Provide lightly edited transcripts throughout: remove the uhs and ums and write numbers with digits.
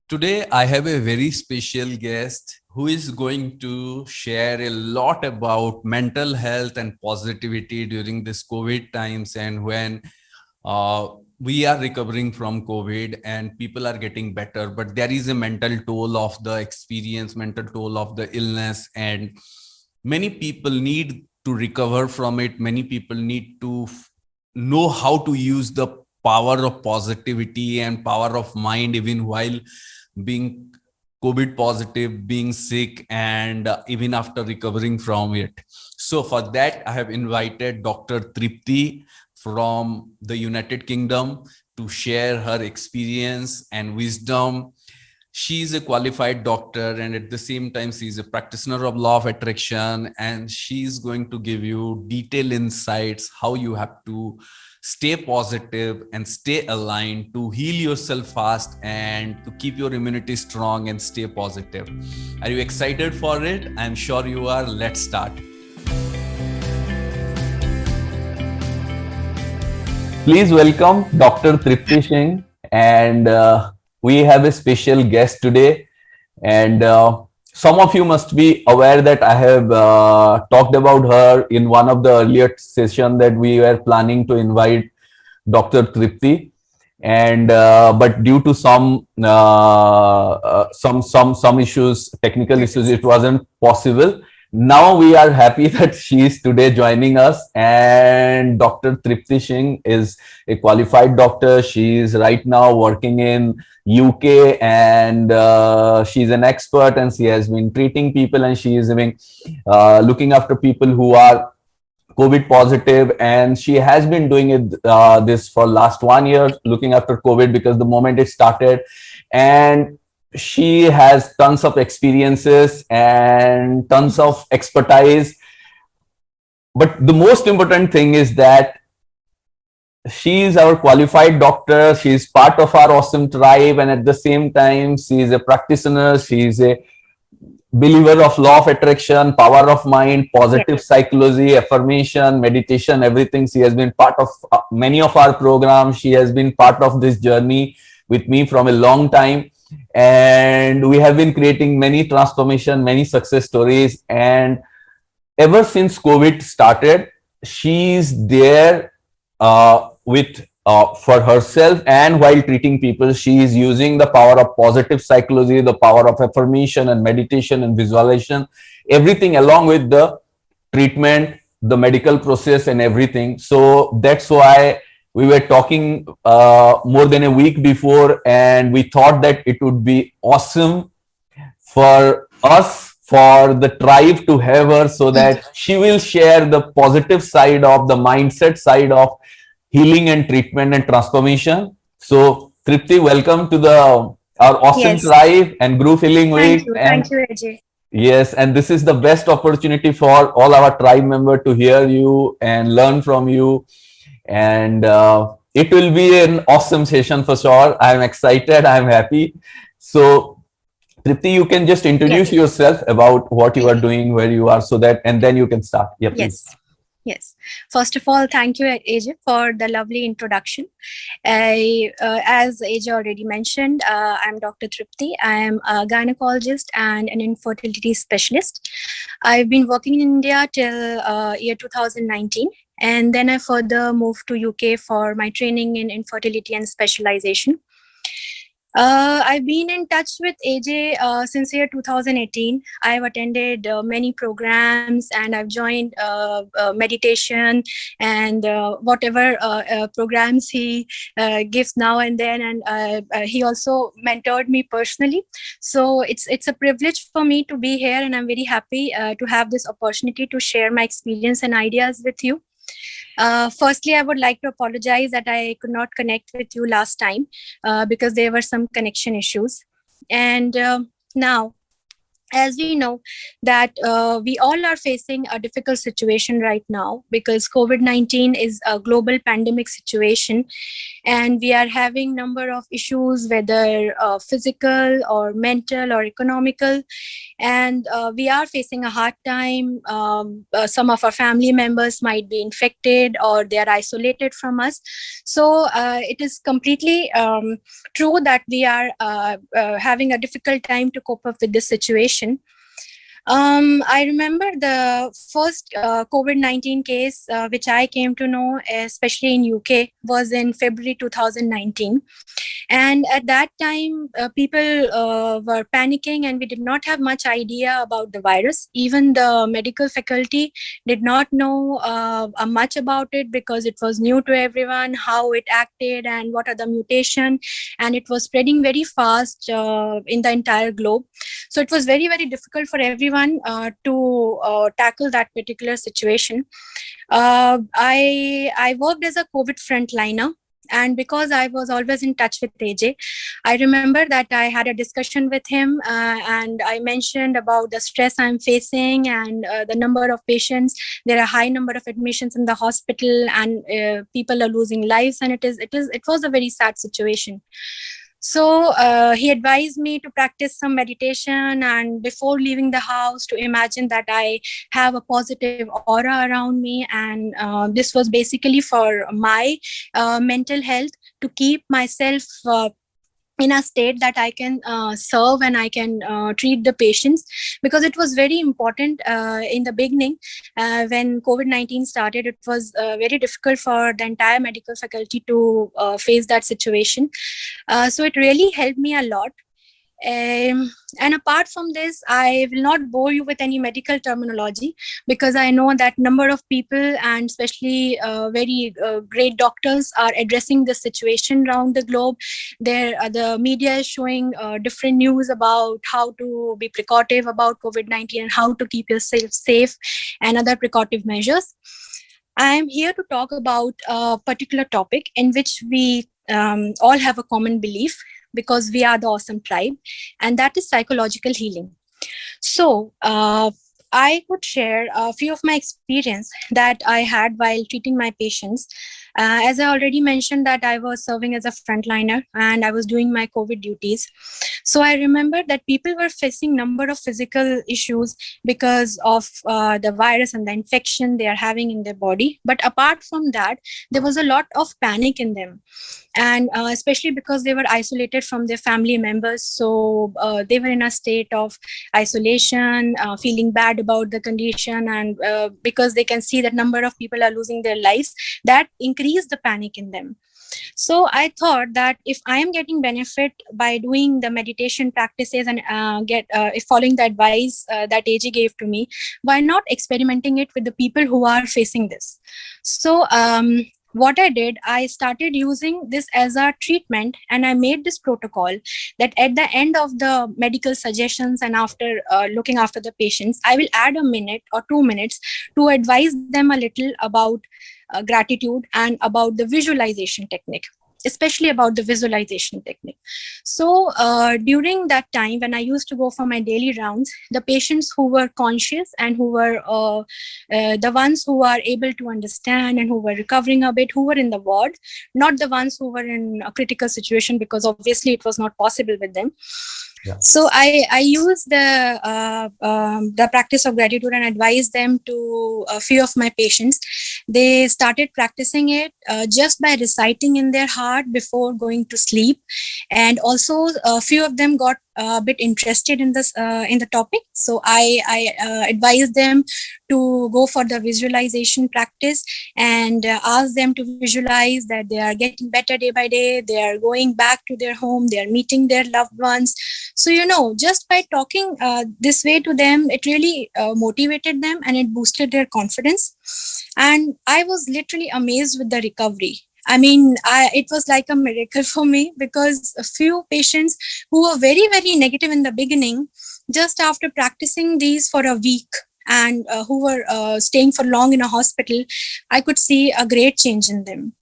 Today, I have a very special guest who is going to share a lot about mental health and positivity during this COVID times and when uh, we are recovering from COVID and people are getting better, but there is a mental toll of the experience, mental toll of the illness, and many people need to recover from it. Many people need to know how to use the power of positivity and power of mind even while being COVID positive, being sick, and even after recovering from it. So, for that, I have invited Dr. Tripti from the United Kingdom to share her experience and wisdom. She is a qualified doctor, and at the same time, she is a practitioner of law of attraction, and she is going to give you detailed insights how you have to stay positive and stay aligned to heal yourself fast and to keep your immunity strong and stay positive. Are you excited for it? I'm sure you are. Let's start. Please welcome Dr. Tripti Singh, and we have a special guest today. And some of you must be aware that I have talked about her in one of the earlier session that we were planning to invite Dr. Tripti, and but due to some issues, technical issues, it wasn't possible. Now we are happy that she is today joining us, and Dr. Tripti Singh is a qualified doctor. She is right now working in UK, and she's an expert, and she has been treating people, and she is been looking after people who are COVID positive, and she has been doing it this for last 1 year, looking after COVID because the moment it started, and she has tons of experiences and tons of expertise. But the most important thing is that she is our qualified doctor. She is part of our awesome tribe, and at the same time, she is a practitioner. She is a believer of law of attraction, power of mind, positive psychology, affirmation, meditation, everything. She has been part of many of our programs. She has been part of this journey with me from a long time, and we have been creating many transformation, many success stories. And ever since COVID started, she's there with for herself, and while treating people, she is using the power of positive psychology, the power of affirmation and meditation and visualization, everything along with the treatment, the medical process, and everything. So that's why we were talking more than a week before, and we thought that it would be awesome for us, for the tribe to have her, so that she will share the positive side of the mindset side of healing and treatment and transformation. So, Tripti, welcome to the our awesome Yes. tribe and group healing Thank week. you. And Thank you, Ajay. yes, and this is the best opportunity for all our tribe member to hear you and learn from you. And it will be an awesome session for sure. I'm excited. I'm happy. So, Tripti, you can just introduce Yes. yourself about what you are doing, where you are, so that, and then you can start. Yeah, please. Yes. Yes. First of all, thank you, AJ, for the lovely introduction. As AJ already mentioned, I'm Dr. Tripti. I am a gynecologist and an infertility specialist. I've been working in India till year 2019. And then I further moved to UK for my training in infertility and specialization. I've been in touch with AJ since year 2018. I've attended many programs and I've joined meditation and whatever programs he gives now and then. And he also mentored me personally. So it's a privilege for me to be here, and I'm very happy to have this opportunity to share my experience and ideas with you. Firstly, I would like to apologize that I could not connect with you last time because there were some connection issues. And now, as we know that we all are facing a difficult situation right now because COVID-19 is a global pandemic situation, and we are having number of issues, whether physical or mental or economical, and we are facing a hard time. Some of our family members might be infected or they are isolated from us. So it is completely true that we are having a difficult time to cope up with this situation. I remember the first COVID-19 case which I came to know, especially in UK, was in February 2019. And at that time, people were panicking, and we did not have much idea about the virus. Even the medical faculty did not know much about it because it was new to everyone, how it acted and what are the mutation. And it was spreading very fast in the entire globe. So it was very, very difficult for everyone to tackle that particular situation. I worked as a COVID frontliner. And because I was always in touch with AJ, I remember that I had a discussion with him and I mentioned about the stress I'm facing and the number of patients. There are a high number of admissions in the hospital, and people are losing lives, and it was a very sad situation. So he advised me to practice some meditation, and before leaving the house, to imagine that I have a positive aura around me. And this was basically for my mental health, to keep myself in a state that I can serve and I can treat the patients, because it was very important in the beginning. When COVID-19 started, it was very difficult for the entire medical faculty to face that situation. So it really helped me a lot. And apart from this, I will not bore you with any medical terminology, because I know that number of people, and especially very great doctors, are addressing this situation around the globe. The media is showing different news about how to be precautive about COVID-19 and how to keep yourself safe and other precautive measures. I am here to talk about a particular topic in which we all have a common belief, because we are the awesome tribe, and that is psychological healing. So I could share a few of my experience that I had while treating my patients. As I already mentioned, that I was serving as a frontliner and I was doing my COVID duties. So I remember that people were facing number of physical issues because of the virus and the infection they are having in their body. But apart from that, there was a lot of panic in them, and especially because they were isolated from their family members. So they were in a state of isolation, feeling bad about the condition, and because they can see that number of people are losing their lives, that increased the panic in them. So I thought that if I am getting benefit by doing the meditation practices and if following the advice that AJ gave to me, why not experimenting it with the people who are facing this? So what I did, I started using this as a treatment, and I made this protocol that at the end of the medical suggestions and after looking after the patients, I will add a minute or 2 minutes to advise them a little about gratitude and about the visualization technique, especially about the visualization technique. So during that time, when I used to go for my daily rounds, the patients who were conscious and who were the ones who are able to understand and who were recovering a bit, who were in the ward, not the ones who were in a critical situation, because obviously it was not possible with them. Yeah. So I use the practice of gratitude and advise them to a few of my patients. They started practicing it just by reciting in their heart before going to sleep, and also a few of them got a bit interested in this in the topic. So I advise them to go for the visualization practice and ask them to visualize that they are getting better day by day. They are going back to their home. They are meeting their loved ones. So, just by talking this way to them, it really motivated them and it boosted their confidence. And I was literally amazed with the recovery. I mean, it was like a miracle for me, because a few patients who were very, very negative in the beginning, just after practicing these for a week, and who were staying for long in a hospital, I could see a great change in them.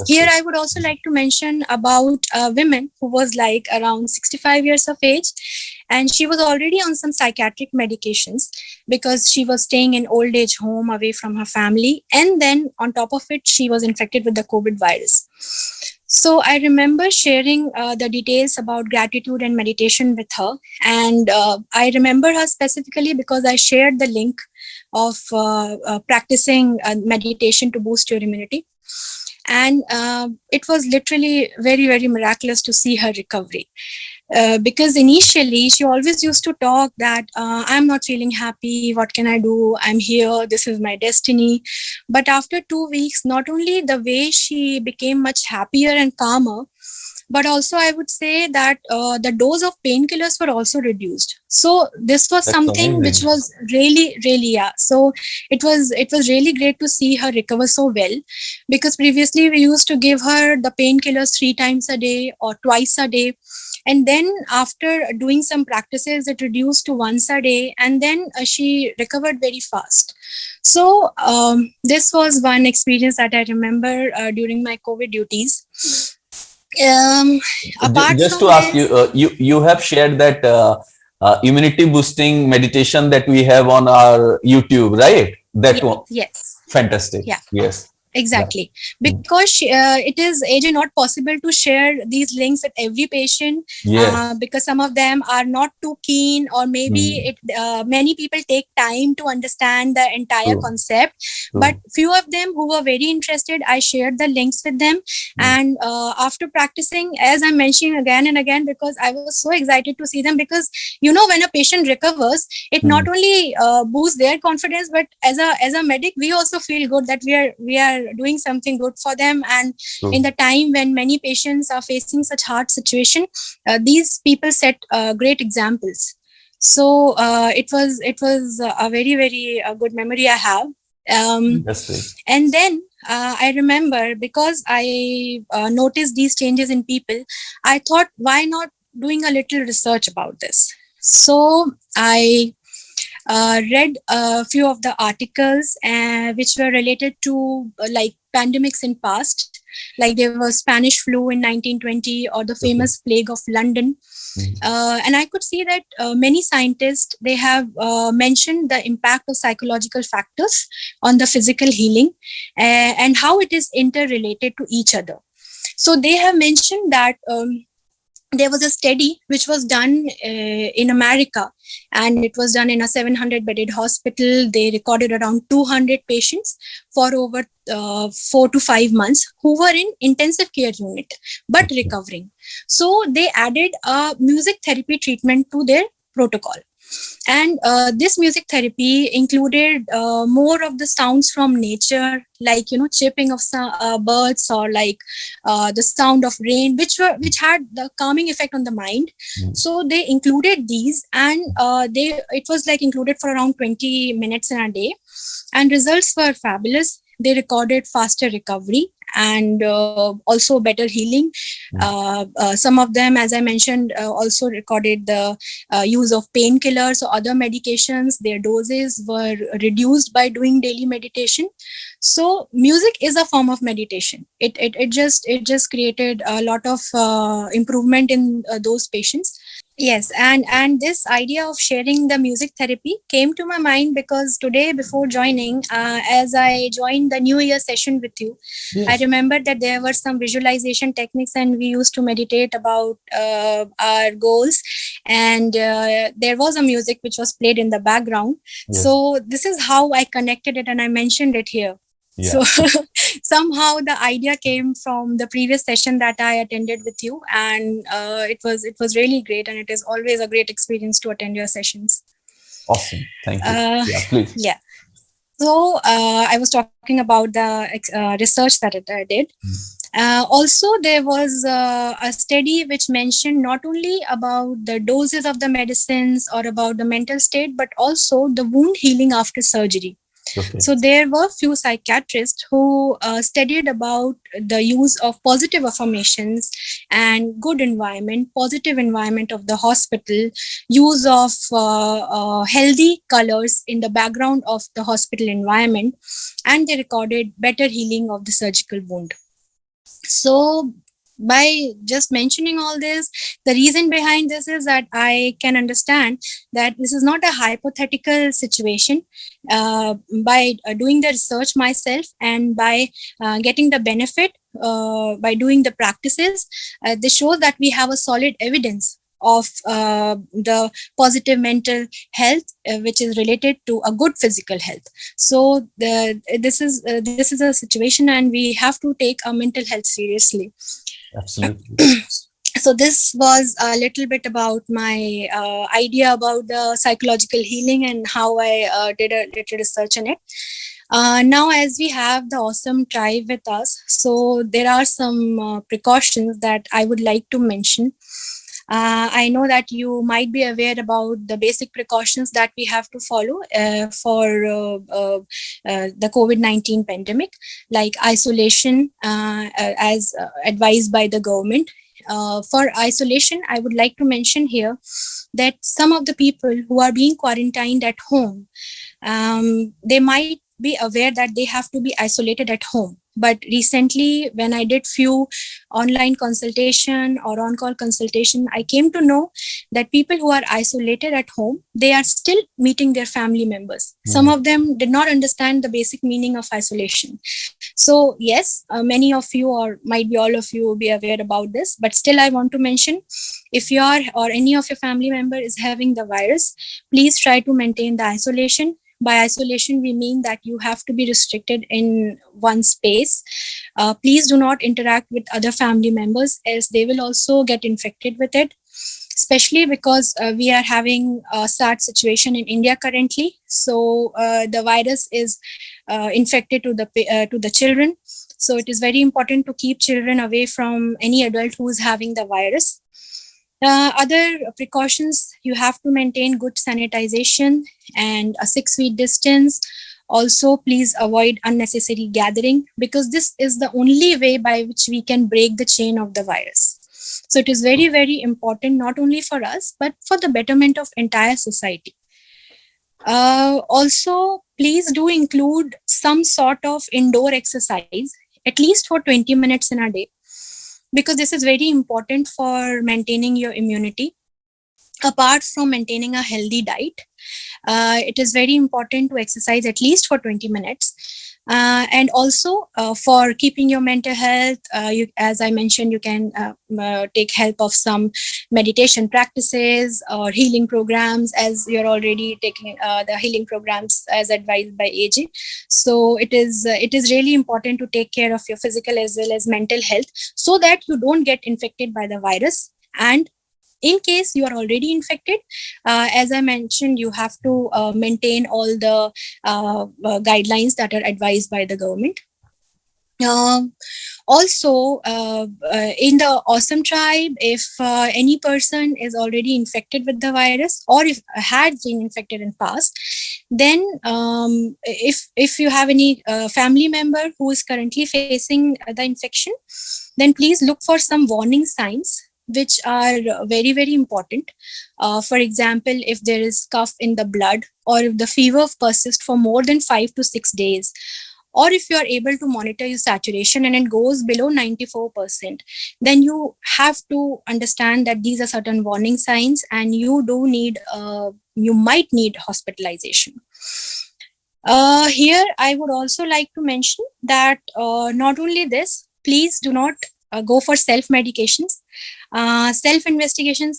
Here I would also like to mention about a woman who was like around 65 years of age, and she was already on some psychiatric medications because she was staying in old age home away from her family, and then on top of it she was infected with the COVID virus. So I remember sharing the details about gratitude and meditation with her, and I remember her specifically because I shared the link of practicing meditation to boost your immunity. And it was literally very, very miraculous to see her recovery. Because initially she always used to talk that I'm not feeling happy, what can I do, I'm here, this is my destiny. But after 2 weeks, not only the way she became much happier and calmer, but also I would say that the dose of painkillers were also reduced. So this was That's something amazing. which was really, yeah, so it was really great to see her recover so well, because previously we used to give her the painkillers 3 times a day or twice a day, and then after doing some practices it reduced to once a day, and then she recovered very fast. So this was one experience that I remember during my COVID duties. Apart Just from to ask this, you, you have shared that immunity boosting meditation that we have on our YouTube, right? That one, yes, fantastic. yeah. Yes. Exactly, because it is AJ not possible to share these links with every patient, Yes. because some of them are not too keen, or maybe many people take time to understand the entire True. concept. True. But few of them who were very interested, I shared the links with them. And after practicing, as I'm mentioning again and again, because I was so excited to see them, because when a patient recovers, it not only boosts their confidence, but as a medic, we also feel good that we are doing something good for them. And True. in the time when many patients are facing such hard situation, these people set great examples. So it was a very, very good memory I have. That's great. And then I remember, because I noticed these changes in people, I thought, why not doing a little research about this? So I read a few of the articles which were related to like pandemics in past, like there was Spanish flu in 1920 or the famous plague of London. And I could see that many scientists, they have mentioned the impact of psychological factors on the physical healing, and how it is interrelated to each other. So they have mentioned that there was a study which was done in America, and it was done in a 700 bedded hospital. They recorded around 200 patients for over 4 to 5 months who were in intensive care unit but recovering. So they added a music therapy treatment to their protocol. And this music therapy included more of the sounds from nature, like chirping of birds, or like the sound of rain, which had the calming effect on the mind. So they included these, and it was like included for around 20 minutes in a day, and results were fabulous. They recorded faster recovery and also better healing. Some of them, as I mentioned, also recorded the use of painkillers or other medications. Their doses were reduced by doing daily meditation. So music is a form of meditation. It just created a lot of improvement in those patients. Yes, and this idea of sharing the music therapy came to my mind because today, before joining, as I joined the New Year session with you, I remember that there were some visualization techniques, and we used to meditate about our goals. And there was a music which was played in the background. So this is how I connected it, and I mentioned it here. So somehow the idea came from the previous session that I attended with you, and it was really great, and it is always a great experience to attend your sessions. Awesome. Thank you. Please. Yeah. So I was talking about the research that I did. Also, there was a study which mentioned not only about the doses of the medicines or about the mental state, but also the wound healing after surgery. Okay. So there were few psychiatrists who studied about the use of positive affirmations and good environment, positive environment of the hospital, use of healthy colors in the background of the hospital environment, and they recorded better healing of the surgical wound. So by just mentioning all this, the reason behind this is that I can understand that this is not a hypothetical situation. By doing the research myself and by getting the benefit by doing the practices, this shows that we have a solid evidence of the positive mental health, which is related to a good physical health. So this is a situation, and we have to take our mental health seriously. Absolutely. So this was a little bit about my idea about the psychological healing and how I did a little research on it. Now, as we have the awesome tribe with us, so there are some precautions that I would like to mention. I know that you might be aware about the basic precautions that we have to follow for the COVID-19 pandemic, like isolation as advised by the government. For isolation, I would like to mention here that some of the people who are being quarantined at home, they might be aware that they have to be isolated at home. But recently, when I did few online consultation or on-call consultation, I came to know that people who are isolated at home, they are still meeting their family members. Some of them did not understand the basic meaning of isolation. So yes, many of you, or might be all of you, will be aware about this. But still, I want to mention, if you are or any of your family member is having the virus, please try to maintain the isolation. By isolation, we mean that you have to be restricted in one space. Please do not interact with other family members, else they will also get infected with it. Especially because we are having a sad situation in India currently. So the virus is infected to the children. So it is very important to keep children away from any adult who is having the virus. Other precautions, you have to maintain good sanitization and a 6 feet distance. Also, please avoid unnecessary gathering, because this is the only way by which we can break the chain of the virus. So it is very, very important, not only for us, but for the betterment of entire society. Also, please do include some sort of indoor exercise, at least for 20 minutes in a day, because this is very important for maintaining your immunity. Apart from maintaining a healthy diet, it is very important to exercise at least for 20 minutes. And also for keeping your mental health, as I mentioned, you can take help of some meditation practices or healing programs, as you're already taking the healing programs as advised by AJ. So it is really important to take care of your physical as well as mental health, so that you don't get infected by the virus. And in case you are already infected, as I mentioned, you have to maintain all the guidelines that are advised by the government. Also, in the Awesome Tribe, if any person is already infected with the virus, or if had been infected in past, then if you have any family member who is currently facing the infection, then please look for some warning signs which are very, very important. For example, if there is cough in the blood, or if the fever persists for more than 5 to 6 days, or if you are able to monitor your saturation and it goes below 94%, then you have to understand that these are certain warning signs, and you might need hospitalization. Here, I would also like to mention that not only this, please do not go for self-medications. Self-medication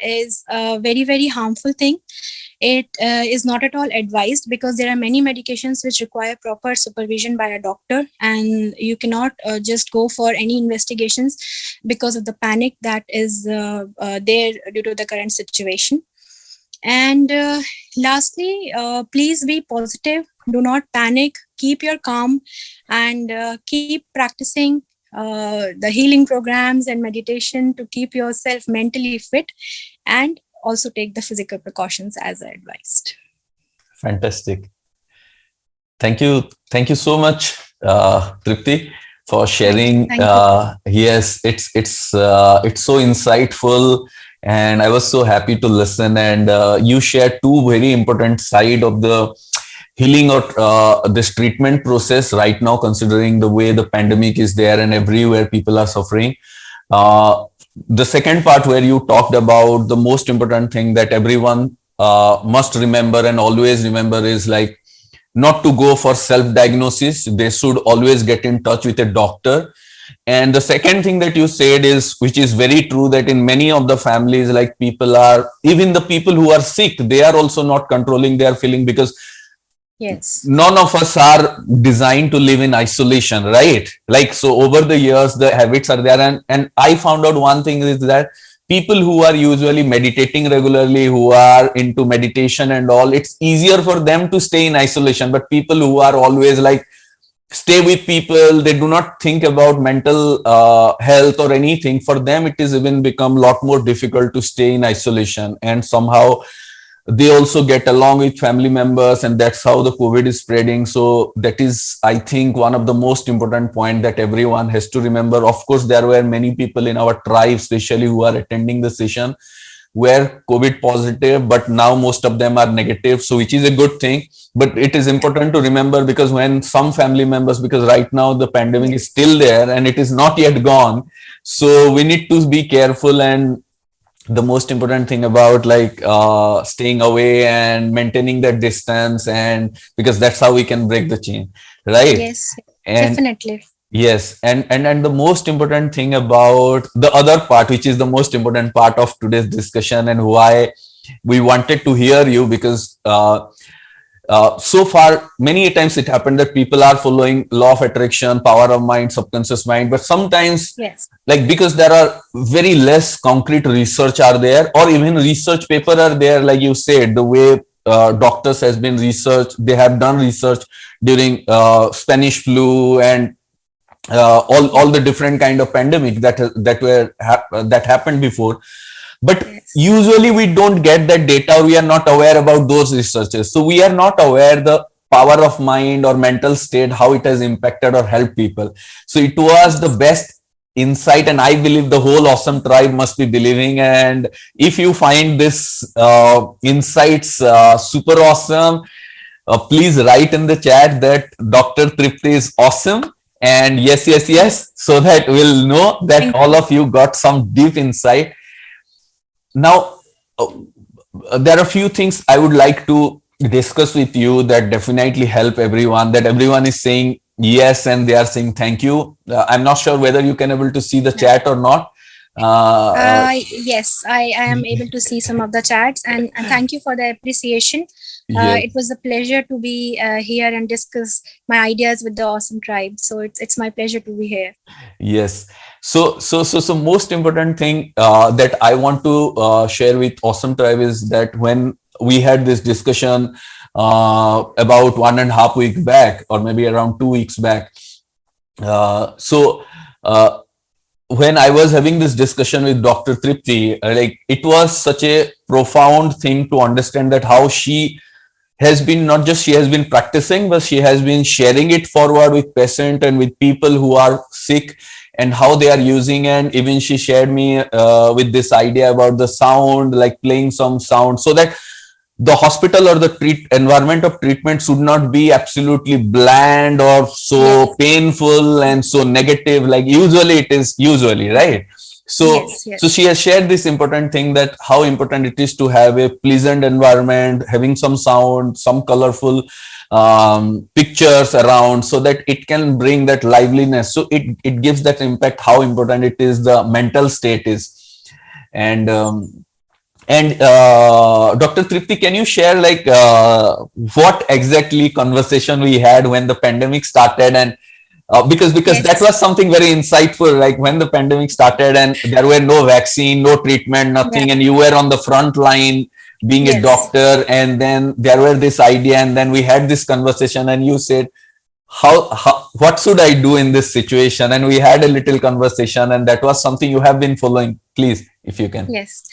is a very, very harmful thing. It is not at all advised, because there are many medications which require proper supervision by a doctor, and you cannot just go for any investigations because of the panic that is there due to the current situation. And lastly, please be positive. Do not panic. Keep your calm, and keep practicing the healing programs and meditation to keep yourself mentally fit, and also take the physical precautions as I advised. Fantastic. Thank you so much, Tripti, for sharing. Thank you. Yes, it's so insightful, and I was so happy to listen. And you shared two very important side of the healing or this treatment process right now, considering the way the pandemic is there and everywhere people are suffering. Uh, the second part where you talked about the most important thing that everyone must remember and always remember is like not to go for self diagnosis. They should always get in touch with a doctor. And the second thing that you said is, which is very true, that in many of the families, like people are, even the people who are sick, they are also not controlling their feeling, because Yes. none of us are designed to live in isolation, right? Like, so over the years the habits are there, and I found out one thing is that people who are usually meditating regularly, who are into meditation and all, it's easier for them to stay in isolation. But people who are always like stay with people, they do not think about mental health or anything, for them it is even become a lot more difficult to stay in isolation. And somehow they also get along with family members, and that's how the COVID is spreading. So that is, I think, one of the most important point that everyone has to remember. Of course, there were many people in our tribe especially who are attending the session were COVID positive, but now most of them are negative, so which is a good thing. But it is important to remember, because when some family members, because right now the pandemic is still there and it is not yet gone, so we need to be careful. And the most important thing about like staying away and maintaining that distance, and because that's how we can break the chain, right? Yes. And Definitely. yes, and the most important thing about the other part, which is the most important part of today's discussion, and why we wanted to hear you, because so far many times it happened that people are following law of attraction, power of mind, subconscious mind, but sometimes, Yes. like, because there are very less concrete research are there, or even research paper are there, like you said, the way doctors has been research, they have done research during Spanish flu and all the different kind of pandemic that happened before. But Yes. usually we don't get that data, or we are not aware about those researches, so we are not aware the power of mind or mental state, how it has impacted or helped people. So it was the best insight, and I believe the whole awesome tribe must be believing. And if you find this insights super awesome, please write in the chat that Dr. Tripti is awesome, and yes, yes, yes, so that we'll know that Thank all you. of you got some deep insight. Now, there are a few things I would like to discuss with you that definitely help everyone, that everyone is saying yes and they are saying thank you. I'm not sure whether you can able to see the chat or not. Yes, I am able to see some of the chats, and thank you for the appreciation. Yes. It was a pleasure to be here and discuss my ideas with the awesome tribe. So it's my pleasure to be here. Yes. So most important thing that I want to share with Awesome Tribe is that when we had this discussion about 1.5 weeks back, or maybe around 2 weeks back, so when I was having this discussion with Dr. Tripti, like, it was such a profound thing to understand that how she has been, not just she has been practicing, but she has been sharing it forward with patient and with people who are sick, and how they are using. And even she shared me with this idea about the sound, like playing some sound, so that the hospital or the environment of treatment should not be absolutely bland or so Yes. painful and so negative, like usually it is usually, right? So Yes. Yes. so she has shared this important thing, that how important it is to have a pleasant environment, having some sound, some colorful pictures around, so that it can bring that liveliness. So it gives that impact, how important it is, the mental state is. And Dr. Tripti, can you share like what exactly conversation we had when the pandemic started, and because that Yes. was something very insightful, like when the pandemic started and there were no vaccine, no treatment, Yeah. nothing, and you were on the front line being a Yes. doctor, and then there were this idea, and then we had this conversation, and you said, how what should I do in this situation? And we had a little conversation, and that was something you have been following. Please, if you can. Yes.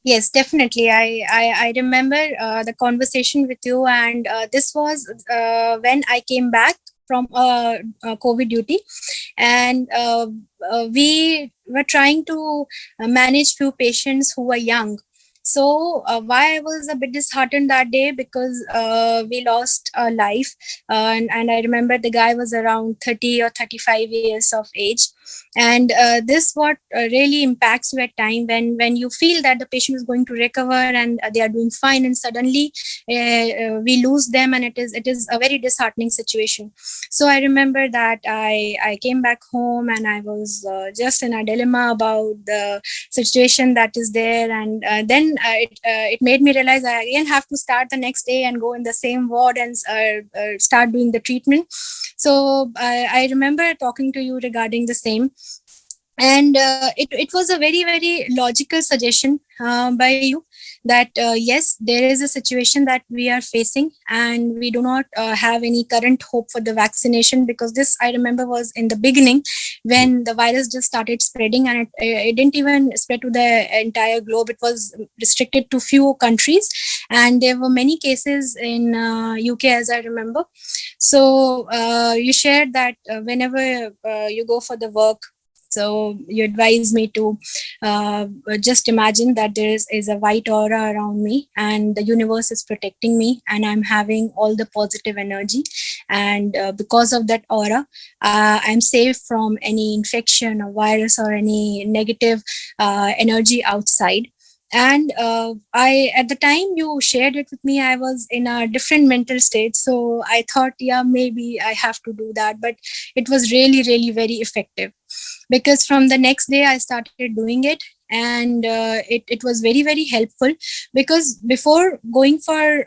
Yes, definitely. I remember the conversation with you, and this was when I came back from COVID duty, and we were trying to manage few patients who were young. So why I was a bit disheartened that day, because we lost a life, and I remember the guy was around 30 or 35 years of age, and this what really impacts you at time when you feel that the patient is going to recover and they are doing fine, and suddenly we lose them, and it is a very disheartening situation. So I remember that I came back home, and I was just in a dilemma about the situation that is there, and then it made me realize I again have to start the next day and go in the same ward and start doing the treatment. So I remember talking to you regarding the same, and it was a very very logical suggestion by you, that yes, there is a situation that we are facing, and we do not have any current hope for the vaccination, because this I remember was in the beginning when the virus just started spreading, and it didn't even spread to the entire globe. It was restricted to few countries, and there were many cases in UK, as I remember. So you shared that whenever you go for the work, so you advise me to just imagine that there is a white aura around me, and the universe is protecting me, and I'm having all the positive energy, and because of that aura, I'm safe from any infection or virus or any negative energy outside. And I, at the time you shared it with me, I was in a different mental state, so I thought, yeah, maybe I have to do that. But it was really really very effective, because from the next day I started doing it, and it was very very helpful, because before going for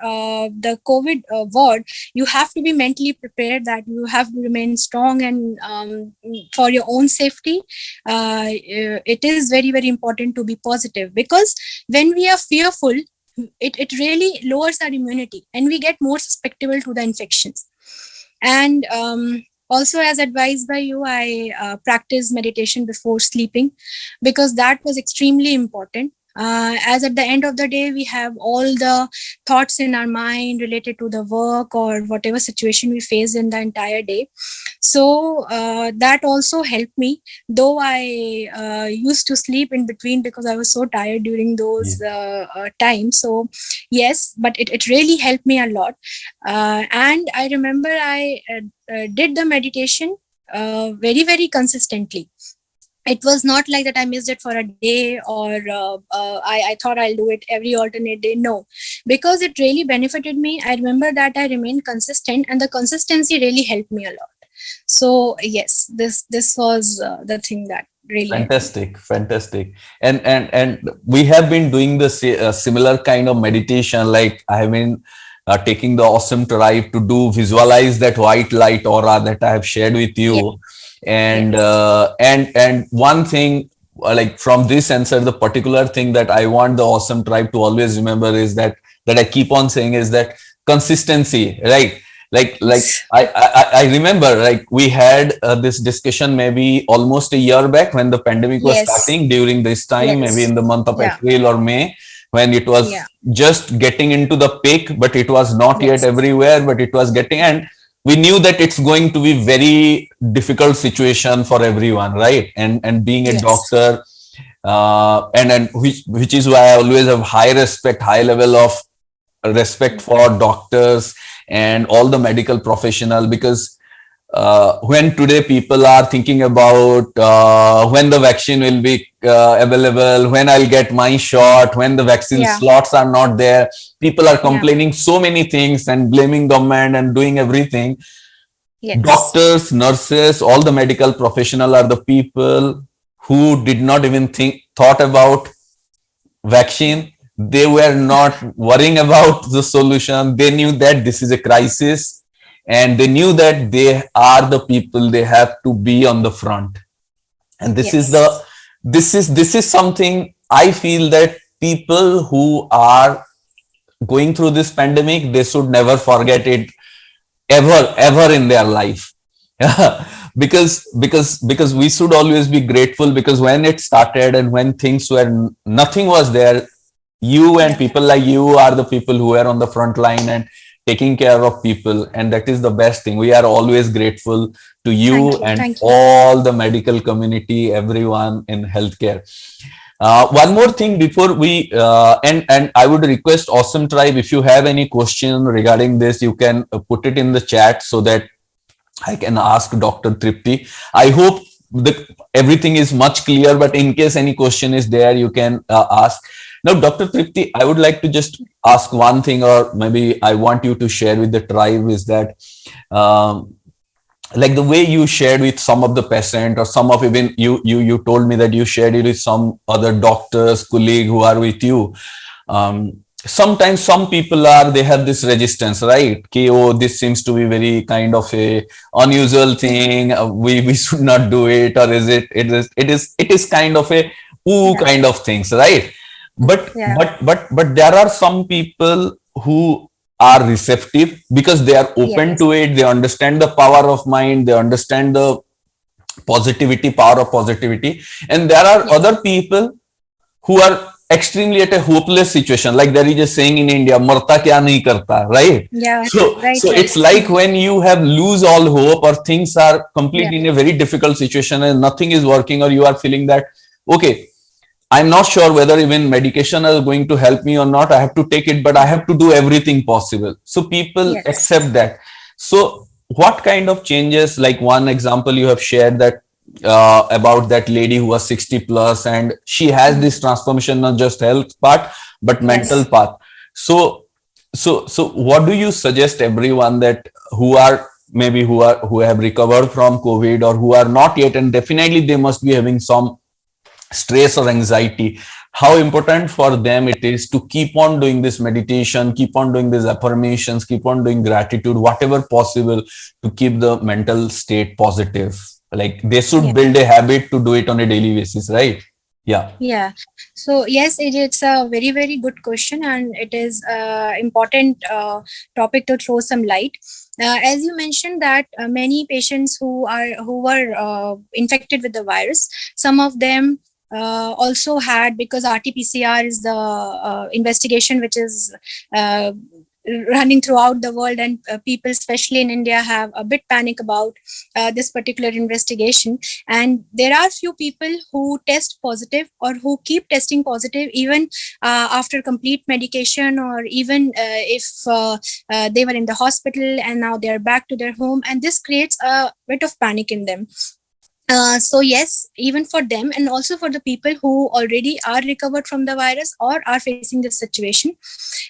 the COVID ward, you have to be mentally prepared, that you have to remain strong, and for your own safety, it is very very important to be positive, because when we are fearful, it really lowers our immunity, and we get more susceptible to the infections. And also, as advised by you, I practice meditation before sleeping, because that was extremely important. As at the end of the day, we have all the thoughts in our mind related to the work or whatever situation we face in the entire day. So that also helped me, though I used to sleep in between because I was so tired during those times. So yes, but it really helped me a lot. And I remember I did the meditation very very consistently. It was not like that I missed it for a day, or I thought I'll do it every alternate day. No, because it really benefited me. I remember that I remained consistent, and the consistency really helped me a lot. So yes, this was the thing that really helped me. Fantastic, fantastic. And we have been doing the similar kind of meditation. Like I have been taking the awesome tribe to do visualize that white light aura that I have shared with you. Yes. And Yes. and one thing, like from this answer, the particular thing that I want the awesome tribe to always remember is that I keep on saying is that consistency, right? Like Yes. I remember, like we had this discussion maybe almost a year back when the pandemic was Yes. starting, during this time, maybe Yes. in the month of Yeah. April or May, when it was Yeah. just getting into the peak, but it was not yet Yes. everywhere, but it was getting. And we knew that it's going to be very difficult situation for everyone, right? And being a Yes. doctor, and which is why I always have high respect, high level of respect for doctors and all the medical professional, because when today people are thinking about when the vaccine will be available, when I'll get my shot, when the vaccine Yeah. slots are not there, people are Yeah. complaining so many things and blaming government and doing everything. Yes. Doctors, nurses, all the medical professional are the people who did not even thought about vaccine. They were not worrying about the solution. They knew that this is a crisis, and they knew that they are the people, they have to be on the front. And Yes. this is something I feel that people who are going through this pandemic, they should never forget it, ever in their life. Because we should always be grateful, because when it started and when things were, nothing was there, You and Yeah. people like you are the people who are on the front line and taking care of people, and that is the best thing. We are always grateful to you Thank you. and Thank you. all the medical community, everyone in healthcare. One more thing before we and I would request Awesome Tribe, if you have any question regarding this, you can put it in the chat so that I can ask Dr. Tripti. I hope everything is much clear, but in case any question is there, you can ask. Now, Dr. Tripti, I would like to just ask one thing, or maybe I want you to share with the tribe, is that um, like the way you shared with some of the patient, or some of, even you told me that you shared it with some other doctors, colleague who are with you. Sometimes some people are, they have this resistance, right? Okay, oh, this seems to be very kind of a unusual thing, we should not do it, or is it is kind of a ooh Yeah. kind of things, right? but Yeah. but there are some people who are receptive because they are open Yes. to it, they understand the power of mind, they understand the positivity, power of positivity. And there are Yes. other people who are extremely at a hopeless situation, like there is a saying in India, marta kya nahi karta, right? Yeah. so Right. so Right. it's like when you have lose all hope, or things are Yeah. completely in a very difficult situation and nothing is working, or you are feeling that, okay, I'm not sure whether even medication is going to help me or not. I have to take it, but I have to do everything possible. So people Yes. accept that. So what kind of changes, like one example you have shared, that about that lady who was 60 plus, and she has this transformation, not just health part, but mental Yes. path. So, so what do you suggest everyone that who are, maybe who have recovered from COVID, or who are not yet, and definitely they must be having some stress or anxiety, how important for them it is to keep on doing this meditation, keep on doing these affirmations, keep on doing gratitude, whatever possible, to keep the mental state positive? Like they should Yeah. build a habit to do it on a daily basis, right? Yeah. Yeah. So yes, it's a very, very good question, and it is important topic to throw some light. As you mentioned that many patients who were infected with the virus, some of them also had, because RT-PCR is the investigation which is uh, running throughout the world, and people, especially in India, have a bit panic about this particular investigation. And there are few people who test positive, or who keep testing positive, even after complete medication, or even if they were in the hospital and now they're back to their home, and this creates a bit of panic in them. So yes, even for them, and also for the people who already are recovered from the virus or are facing this situation,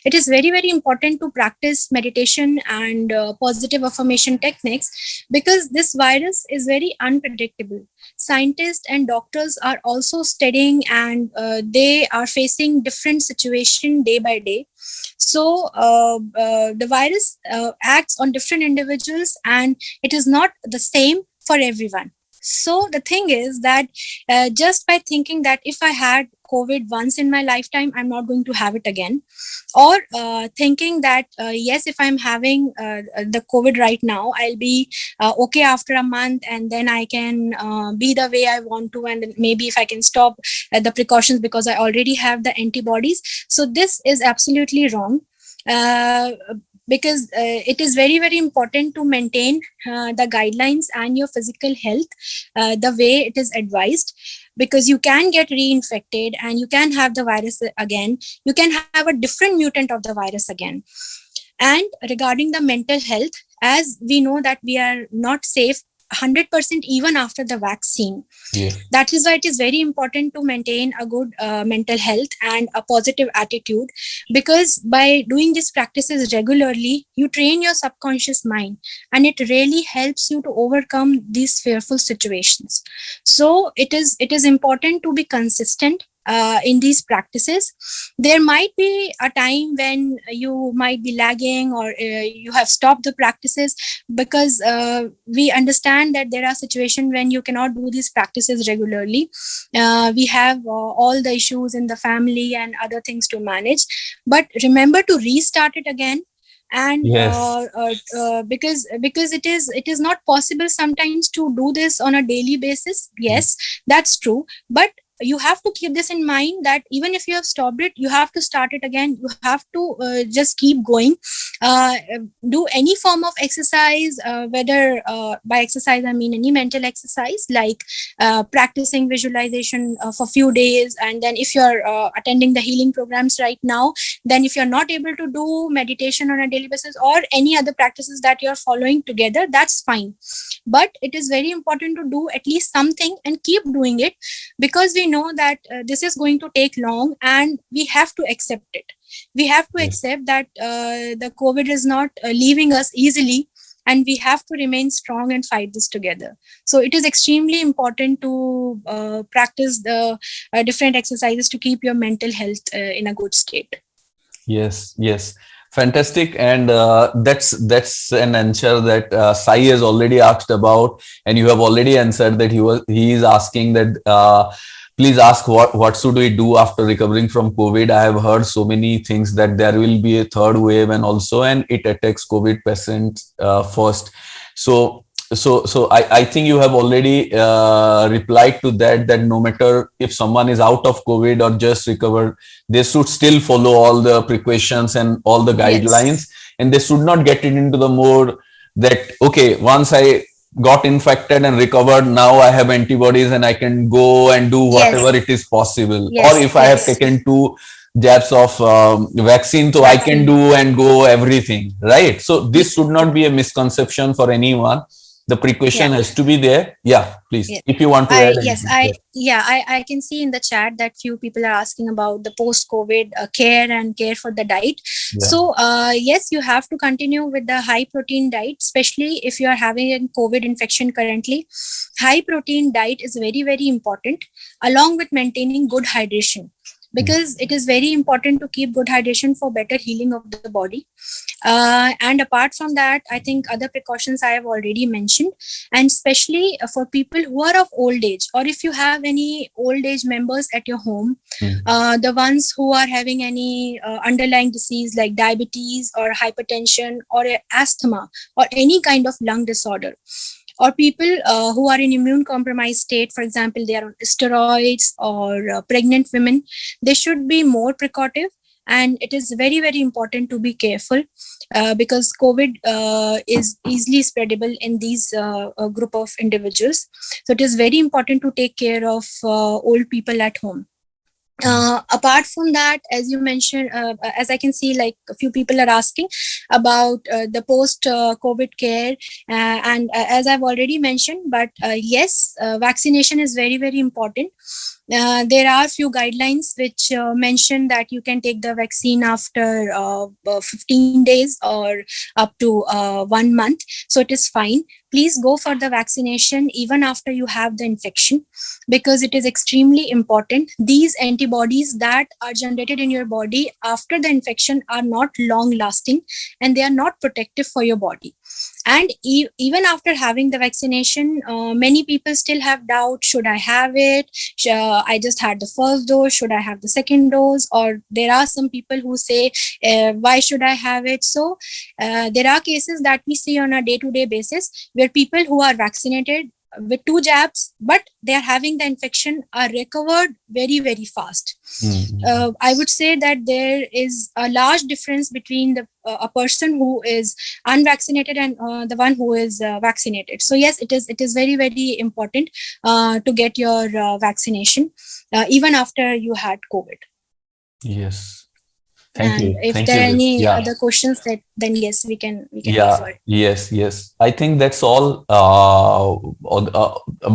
it is very, very important to practice meditation and positive affirmation techniques, because this virus is very unpredictable. Scientists and doctors are also studying, and they are facing different situation day by day. So the virus acts on different individuals, and it is not the same for everyone. So the thing is that just by thinking that if I had COVID once in my lifetime, I'm not going to have it again, or thinking that yes, if I'm having the COVID right now, I'll be okay after a month, and then I can be the way I want to, and maybe if I can stop the precautions because I already have the antibodies. So this is absolutely wrong. Uh, because it is very, very important to maintain the guidelines and your physical health the way it is advised, because you can get reinfected and you can have the virus again. You can have a different mutant of the virus again. And regarding the mental health, as we know that we are not safe 100% even after the vaccine. Yeah. That is why it is very important to maintain a good mental health and a positive attitude, because by doing these practices regularly, you train your subconscious mind, and it really helps you to overcome these fearful situations. So it is important to be consistent in these practices. There might be a time when you might be lagging, or you have stopped the practices, because we understand that there are situations when you cannot do these practices regularly. We have all the issues in the family and other things to manage, but remember to restart it again. And Yes. because it is not possible sometimes to do this on a daily basis. Yes, that's true, but you have to keep this in mind, that even if you have stopped it, you have to start it again. You have to just keep going. uh, do any form of exercise, whether by exercise I mean any mental exercise, like practicing visualization for few days. And then if you're attending the healing programs right now, then if you're not able to do meditation on a daily basis or any other practices that you're following together, that's fine. But it is very important to do at least something and keep doing it, because we know that this is going to take long, and we have to accept it. We have to Yes. accept that the COVID is not leaving us easily, and we have to remain strong and fight this together. So it is extremely important to practice the different exercises to keep your mental health in a good state. Yes, yes, fantastic, and that's an answer that Sai has already asked about, and you have already answered that he is asking that please ask what should we do after recovering from COVID. I have heard so many things that there will be a third wave, and it attacks COVID patients first. So I think you have already replied to that no matter if someone is out of COVID or just recovered, they should still follow all the precautions and all the guidelines, Yes. and they should not get it into the mode that, okay, once I got infected and recovered, now I have antibodies and I can go and do whatever Yes. it is possible. Or Yes. if I have Yes. taken two jabs of vaccine, so I can Vaccine. do and go everything, right? So this should not be a misconception for anyone. The precaution Yeah. has to be there. Yeah, please, Yeah. if you want to add Yes, anything. Yes. I can see in the chat that few people are asking about the post-COVID care and care for the diet. Yeah. So, yes, you have to continue with the high protein diet, especially if you are having a COVID infection currently. High protein diet is very, very important, along with maintaining good hydration, because it is very important to keep good hydration for better healing of the body. And apart from that, I think other precautions I have already mentioned, and especially for people who are of old age, or if you have any old age members at your home, the ones who are having any underlying disease like diabetes or hypertension or asthma or any kind of lung disorder, or people who are in immune compromised state, for example, they are on steroids, or pregnant women, they should be more precautive. And it is very, very important to be careful, because COVID is easily spreadable in these group of individuals. So it is very important to take care of old people at home. Apart from that, as you mentioned, as I can see, like a few people are asking about the post COVID care, and as I've already mentioned, but yes, vaccination is very, very important. There are few guidelines which mention that you can take the vaccine after 15 days or up to 1 month. So it is fine. Please go for the vaccination even after you have the infection, because it is extremely important. These antibodies that are generated in your body after the infection are not long lasting, and they are not protective for your body. And even after having the vaccination, many people still have doubt: should I have it? I just had the first dose, should I have the second dose? Or there are some people who say, why should I have it? So there are cases that we see on a day-to-day basis where people who are vaccinated with 2 jabs, but they are having the infection, are recovered very, very fast. I would say that there is a large difference between a person who is unvaccinated and the one who is vaccinated. So yes, it is very, very important to get your vaccination even after you had COVID. Yes. Thank And you. if Thank there you. are any Yeah. other questions, that then yes, we can go for Yeah. it. Yes. I think that's all.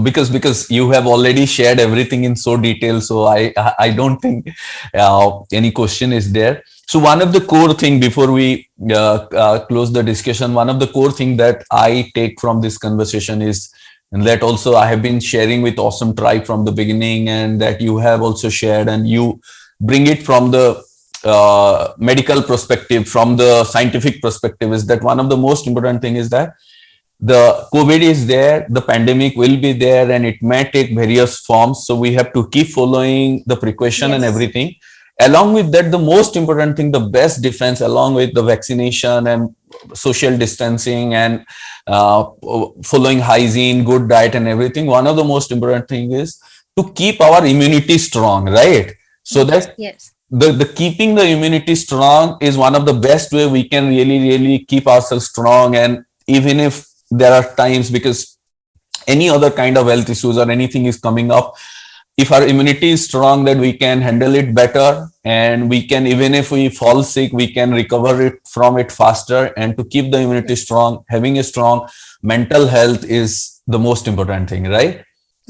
Because you have already shared everything in so detail, so I don't think any question is there. So one of the core thing before we close the discussion, one of the core thing that I take from this conversation is, and that also I have been sharing with Awesome Tribe from the beginning, and that you have also shared, and you bring it from the medical perspective, from the scientific perspective, is that one of the most important thing is that the COVID is there, the pandemic will be there, and it may take various forms. So we have to keep following the precaution and Yes. everything. Along with that, the most important thing, the best defense, along with the vaccination and social distancing and following hygiene, good diet and everything, one of the most important thing is to keep our immunity strong, right? So that Yes. the keeping the immunity strong is one of the best way we can really keep ourselves strong. And even if there are times, because any other kind of health issues or anything is coming up, if our immunity is strong, that we can handle it better, and we can, even if we fall sick, we can recover it from it faster. And to keep the immunity strong, having a strong mental health is the most important thing, right?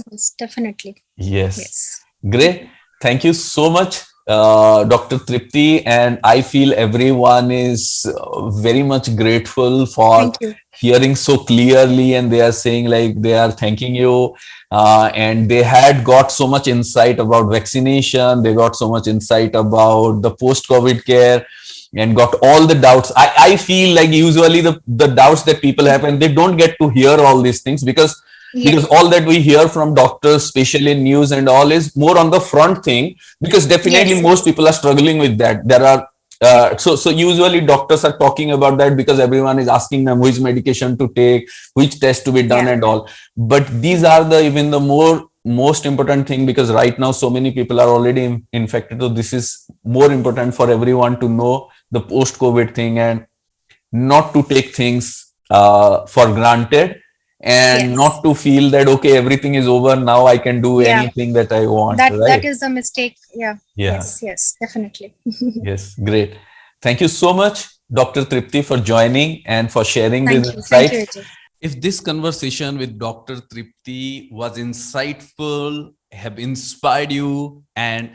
Yes, definitely. Yes. Yes. Great. Thank you so much, Dr. Tripti. And I feel everyone is very much grateful for Thank you. hearing so clearly, and they are saying like they are thanking you. And they had got so much insight about vaccination, they got so much insight about the post-COVID care, and got all the doubts. I feel like usually the doubts that people have, and they don't get to hear all these things, because Yes. all that we hear from doctors, especially in news and all, is more on the front thing, because definitely Yes. most people are struggling with that. There are so usually doctors are talking about that because everyone is asking them which medication to take, which test to be done, Yeah. and all. But these are the even the most important thing, because right now so many people are already infected. So this is more important for everyone to know the post COVID thing, and not to take things for granted, and Yes. not to feel that okay, everything is over now, I can do Yeah. anything that I want, That right? is a mistake. Yeah. Yeah. Yes, definitely. Yes, great. Thank you so much, Dr. Tripti, for joining and for sharing Thank these you. Thank you, insights. Ajay. If this conversation with Dr. Tripti was insightful, have inspired you, and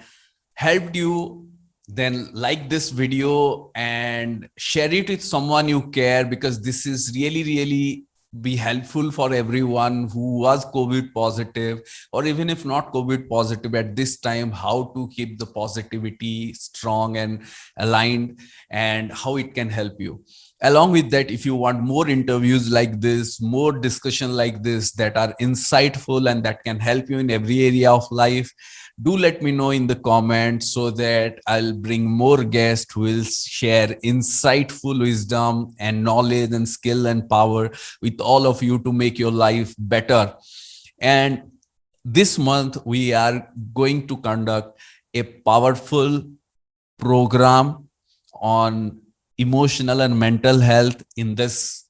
helped you, then like this video and share it with someone you care, because this is really be helpful for everyone who was COVID positive, or even if not COVID positive at this time, how to keep the positivity strong and aligned, and how it can help you. Along with that, if you want more interviews like this, more discussion like this that are insightful and that can help you in every area of life, do let me know in the comments, so that I'll bring more guests who will share insightful wisdom and knowledge and skill and power with all of you to make your life better. And this month, we are going to conduct a powerful program on emotional and mental health in this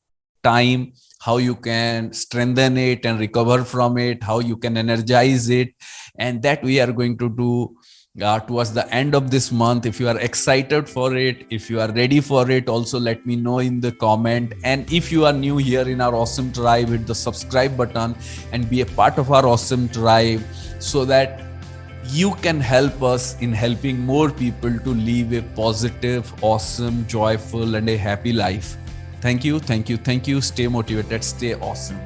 time, how you can strengthen it and recover from it, how you can energize it. And that we are going to do towards the end of this month. If you are excited for it, if you are ready for it, also let me know in the comment. And if you are new here in our awesome tribe, hit the subscribe button and be a part of our awesome tribe, so that you can help us in helping more people to live a positive, awesome, joyful, and a happy life. Thank you. Stay motivated, stay awesome.